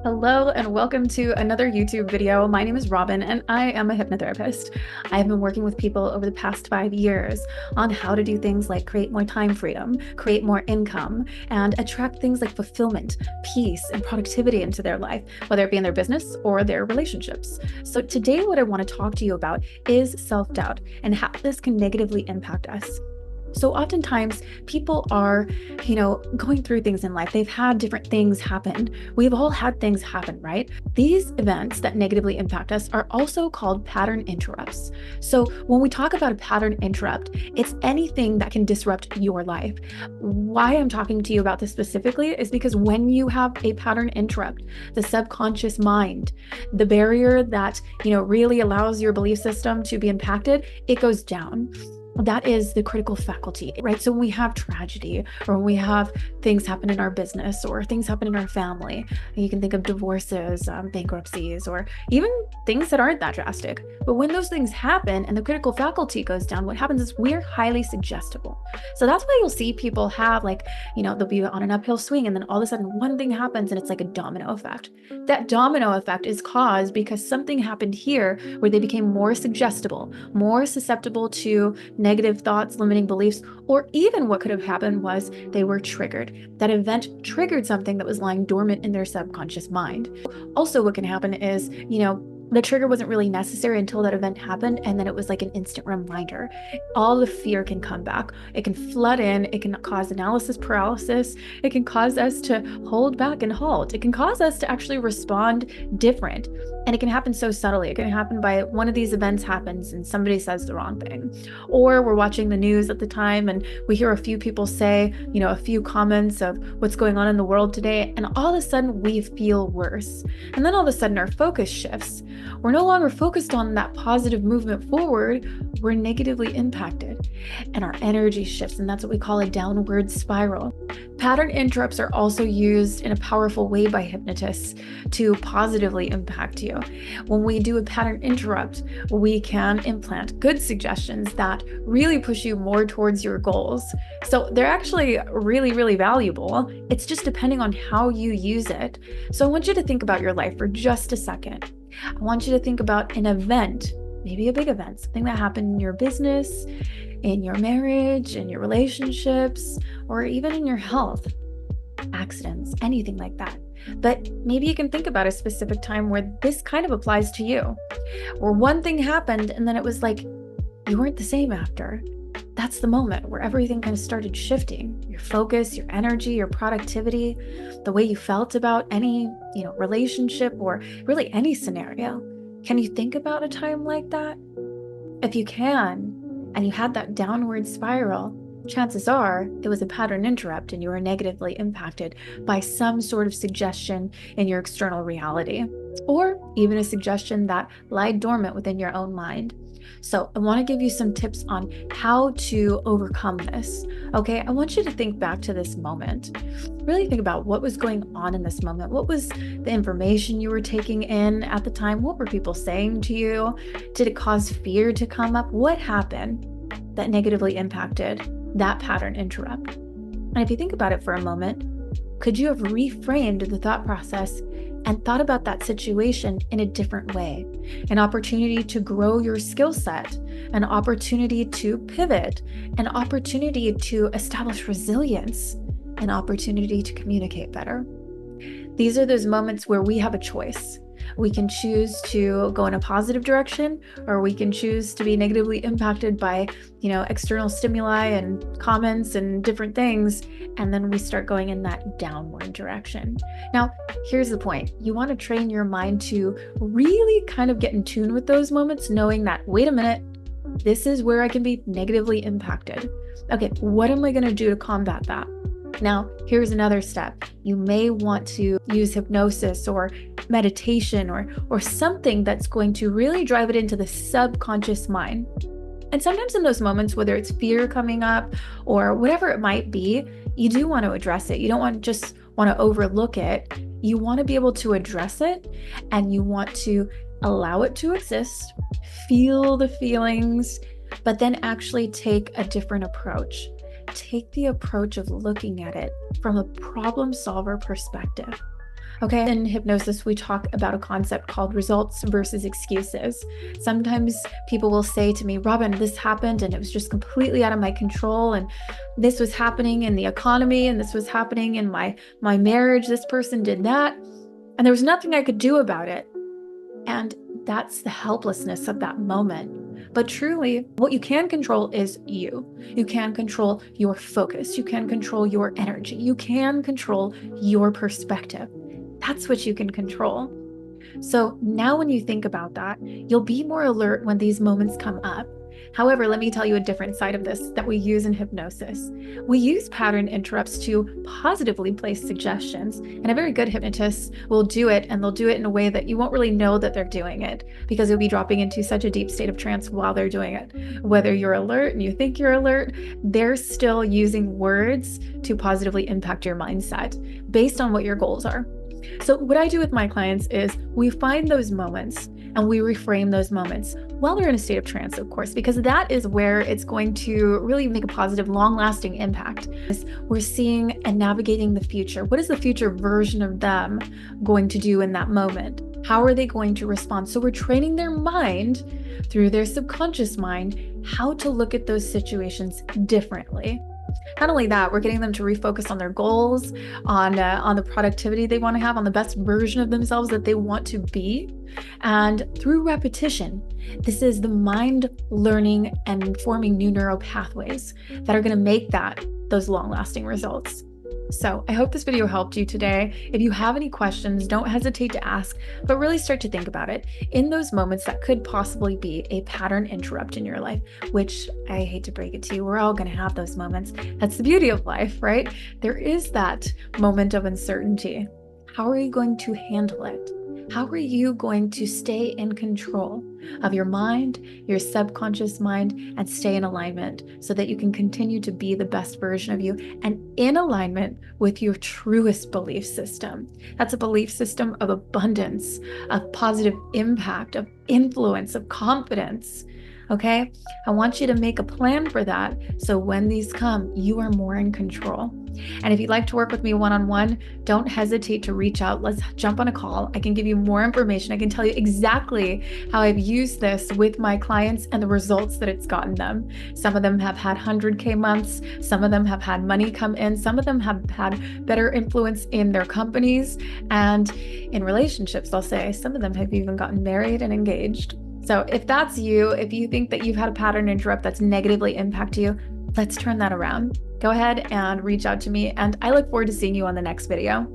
Hello and welcome to another YouTube video. My name is Robin and I am a hypnotherapist. I have been working with people over the past 5 years on how to do things like create more time freedom, create more income, and attract things like fulfillment, peace, and productivity into their life, whether it be in their business or their relationships. So today what I want to talk to you about is self-doubt and how this can negatively impact us. So oftentimes people are, going through things in life. They've had different things happen. We've all had things happen, right? These events that negatively impact us are also called pattern interrupts. So when we talk about a pattern interrupt, it's anything that can disrupt your life. Why I'm talking to you about this specifically is because when you have a pattern interrupt, the subconscious mind, the barrier that, really allows your belief system to be impacted, it goes down. That is the critical faculty, right? So when we have tragedy or when we have things happen in our business or things happen in our family, you can think of divorces, bankruptcies, or even things that aren't that drastic. But when those things happen and the critical faculty goes down, what happens is we're highly suggestible. So that's why you'll see people have they'll be on an uphill swing and then all of a sudden one thing happens and it's like a domino effect. That domino effect is caused because something happened here where they became more suggestible, more susceptible to negative thoughts, limiting beliefs, or even what could have happened was they were triggered. That event triggered something that was lying dormant in their subconscious mind. Also, what can happen is, the trigger wasn't really necessary until that event happened, and then it was like an instant reminder. All the fear can come back. It can flood in. It can cause analysis paralysis. It can cause us to hold back and halt. It can cause us to actually respond different. And it can happen so subtly. It can happen by one of these events happens and somebody says the wrong thing. Or we're watching the news at the time and we hear a few people say, a few comments of what's going on in the world today, and all of a sudden we feel worse. And then all of a sudden our focus shifts. We're no longer focused on that positive movement forward. We're negatively impacted and our energy shifts, and that's what we call a downward spiral. Pattern interrupts are also used in a powerful way by hypnotists to positively impact you. When we do a pattern interrupt, we can implant good suggestions that really push you more towards your goals. So they're actually really, really valuable. It's just depending on how you use it. So I want you to think about your life for just a second. I want you to think about an event, maybe a big event, something that happened in your business, in your marriage, in your relationships, or even in your health, accidents, anything like that. But maybe you can think about a specific time where this kind of applies to you, where one thing happened and then it was like you weren't the same after. That's the moment where everything kind of started shifting. Your focus, your energy, your productivity, the way you felt about any, relationship or really any scenario. Can you think about a time like that? If you can, and you had that downward spiral, chances are it was a pattern interrupt and you were negatively impacted by some sort of suggestion in your external reality, or even a suggestion that lied dormant within your own mind. So I want to give you some tips on how to overcome this. Okay, I want you to think back to this moment. Really think about what was going on in this moment. What was the information you were taking in at the time? What were people saying to you? Did it cause fear to come up? What happened that negatively impacted that pattern interrupt? And if you think about it for a moment, could you have reframed the thought process and thought about that situation in a different way? An opportunity to grow your skill set, an opportunity to pivot, an opportunity to establish resilience, an opportunity to communicate better. These are those moments where we have a choice. We can choose to go in a positive direction, or we can choose to be negatively impacted by, external stimuli and comments and different things. And then we start going in that downward direction. Now, here's the point. You want to train your mind to really kind of get in tune with those moments, knowing that, wait a minute, this is where I can be negatively impacted. Okay, what am I going to do to combat that? Now, here's another step. You may want to use hypnosis or meditation or something that's going to really drive it into the subconscious mind. And sometimes in those moments, whether it's fear coming up or whatever it might be, you do want to address it. You don't want to overlook it. You want to be able to address it, and you want to allow it to exist, feel the feelings, but then actually take a different approach. Take the approach of looking at it from a problem solver perspective. Okay, in hypnosis, we talk about a concept called results versus excuses. Sometimes people will say to me, Robin, this happened and it was just completely out of my control. And this was happening in the economy and this was happening in my marriage. This person did that. And there was nothing I could do about it. And that's the helplessness of that moment. But truly, what you can control is you. You can control your focus. You can control your energy. You can control your perspective. That's what you can control. So now when you think about that, you'll be more alert when these moments come up. However, let me tell you a different side of this that we use in hypnosis. We use pattern interrupts to positively place suggestions, and a very good hypnotist will do it, and they'll do it in a way that you won't really know that they're doing it because you'll be dropping into such a deep state of trance while they're doing it. Whether you're alert and you think you're alert, they're still using words to positively impact your mindset based on what your goals are. So what I do with my clients is we find those moments and we reframe those moments while they're in a state of trance, of course, because that is where it's going to really make a positive, long-lasting impact. We're seeing and navigating the future. What is the future version of them going to do in that moment? How are they going to respond? So we're training their mind through their subconscious mind how to look at those situations differently. Not only that, we're getting them to refocus on their goals, on the productivity they want to have, on the best version of themselves that they want to be. And through repetition, this is the mind learning and forming new neural pathways that are going to make those long-lasting results. So I hope this video helped you today. If you have any questions, don't hesitate to ask, but really start to think about it in those moments that could possibly be a pattern interrupt in your life, which I hate to break it to you, we're all going to have those moments. That's the beauty of life, right? There is that moment of uncertainty. How are you going to handle it? How are you going to stay in control of your mind, your subconscious mind, and stay in alignment so that you can continue to be the best version of you and in alignment with your truest belief system? That's a belief system of abundance, of positive impact, of influence, of confidence. Okay? I want you to make a plan for that so when these come, you are more in control. And if you'd like to work with me one-on-one, don't hesitate to reach out. Let's jump on a call. I can give you more information. I can tell you exactly how I've used this with my clients and the results that it's gotten them. Some of them have had 100K months. Some of them have had money come in. Some of them have had better influence in their companies and in relationships, I'll say. Some of them have even gotten married and engaged. So if that's you, if you think that you've had a pattern interrupt that's negatively impacted you, let's turn that around. Go ahead and reach out to me, and I look forward to seeing you on the next video.